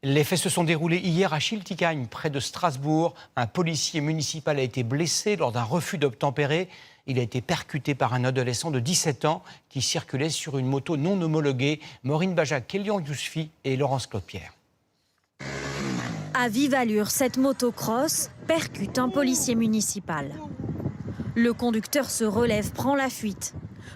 Les faits se sont déroulés hier à Schiltigheim, près de Strasbourg. Un policier municipal a été blessé lors d'un refus d'obtempérer. Il a été percuté par un adolescent de 17 ans qui circulait sur une moto non homologuée. Maureen Bajac, Kélian Yousfi et Laurence Clopierre. À vive allure, cette motocross percute un policier municipal. Le conducteur se relève, prend la fuite.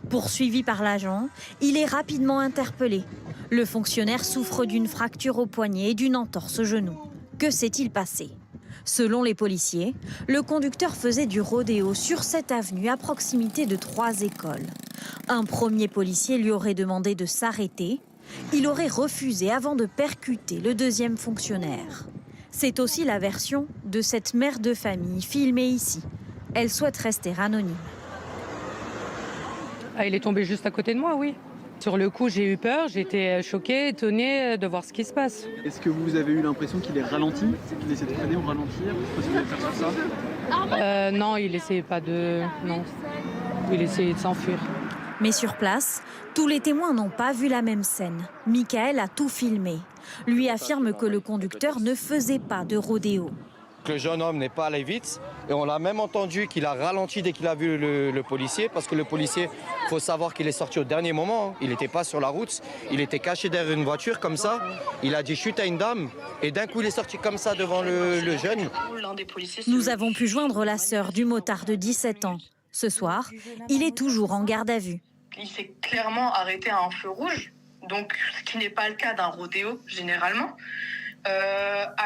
Poursuivi par l'agent, il est rapidement interpellé. Le fonctionnaire souffre d'une fracture au poignet et d'une entorse au genou. Que s'est-il passé? Selon les policiers, le conducteur faisait du rodéo sur cette avenue à proximité de 3 écoles. Un premier policier lui aurait demandé de s'arrêter. Il aurait refusé avant de percuter le deuxième fonctionnaire. C'est aussi la version de cette mère de famille filmée ici. Elle souhaite rester anonyme. Il est tombé juste à côté de moi, oui. Sur le coup, j'ai eu peur, j'étais choquée, étonnée de voir ce qui se passe. Est-ce que vous avez eu l'impression qu'il est ralenti, qu'il essaie de freiner ou ralentir? Je sais pas si vous allez faire sur ça. Non, il essayait pas de... Non, il essayait de s'enfuir. Mais sur place, tous les témoins n'ont pas vu la même scène. Michael a tout filmé. Lui affirme que le conducteur ne faisait pas de rodéo. Le jeune homme n'est pas allé vite et on l'a même entendu qu'il a ralenti dès qu'il a vu le policier, parce que le policier, il faut savoir qu'il est sorti au dernier moment, il n'était pas sur la route, il était caché derrière une voiture comme ça, il a dit chute à une dame et d'un coup il est sorti comme ça devant le jeune. Nous avons pu joindre la sœur du motard de 17 ans. Ce soir, il est toujours en garde à vue. Il s'est clairement arrêté à un feu rouge, donc ce qui n'est pas le cas d'un rodéo généralement.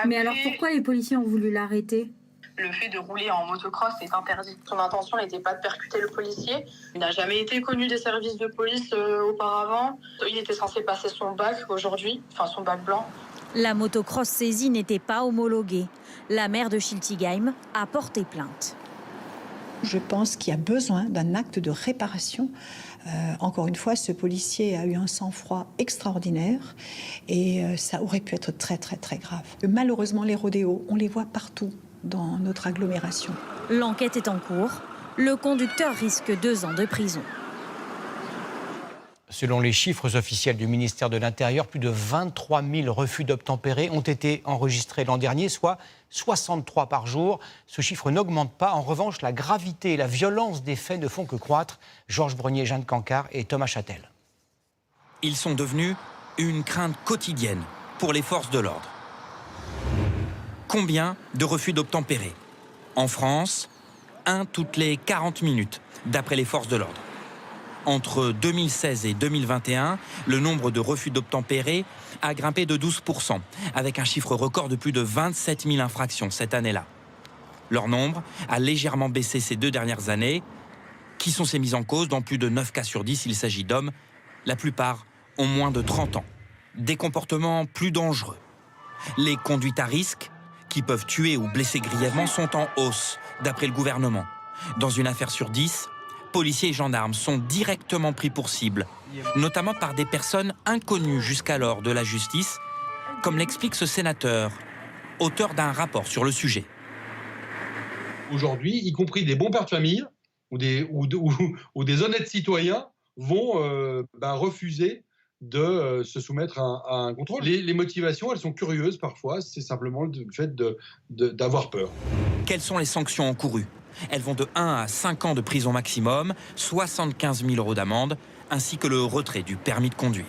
Mais alors pourquoi les policiers ont voulu l'arrêter? Le fait de rouler en motocross est interdit. Son intention n'était pas de percuter le policier. Il n'a jamais été connu des services de police auparavant. Il était censé passer son bac aujourd'hui, enfin son bac blanc. La motocross saisie n'était pas homologuée. La maire de Schiltigheim a porté plainte. Je pense qu'il y a besoin d'un acte de réparation. Encore une fois, ce policier a eu un sang-froid extraordinaire et ça aurait pu être très très très grave. Malheureusement, les rodéos, on les voit partout dans notre agglomération. L'enquête est en cours. Le conducteur risque 2 ans de prison. Selon les chiffres officiels du ministère de l'Intérieur, plus de 23 000 refus d'obtempérer ont été enregistrés l'an dernier, soit 63 par jour. Ce chiffre n'augmente pas. En revanche, la gravité et la violence des faits ne font que croître. Georges Brenier, Jeanne Cancard et Thomas Châtel. Ils sont devenus une crainte quotidienne pour les forces de l'ordre. Combien de refus d'obtempérer? En France, 1 toutes les 40 minutes, d'après les forces de l'ordre. Entre 2016 et 2021, le nombre de refus d'obtempérer a grimpé de 12%, avec un chiffre record de plus de 27 000 infractions cette année-là. Leur nombre a légèrement baissé ces 2 dernières années. Qui sont ces mises en cause? Dans plus de 9 cas sur 10, il s'agit d'hommes. La plupart ont moins de 30 ans. Des comportements plus dangereux. Les conduites à risque, qui peuvent tuer ou blesser grièvement, sont en hausse, d'après le gouvernement. Dans une affaire sur 10, policiers et gendarmes sont directement pris pour cible, notamment par des personnes inconnues jusqu'alors de la justice, comme l'explique ce sénateur, auteur d'un rapport sur le sujet. Aujourd'hui, y compris des bons pères de famille ou des honnêtes citoyens vont refuser de se soumettre à un contrôle. Les motivations, elles sont curieuses parfois, c'est simplement le fait d'avoir peur. Quelles sont les sanctions encourues? Elles vont de 1 à 5 ans de prison maximum, 75 000 € d'amende, ainsi que le retrait du permis de conduire.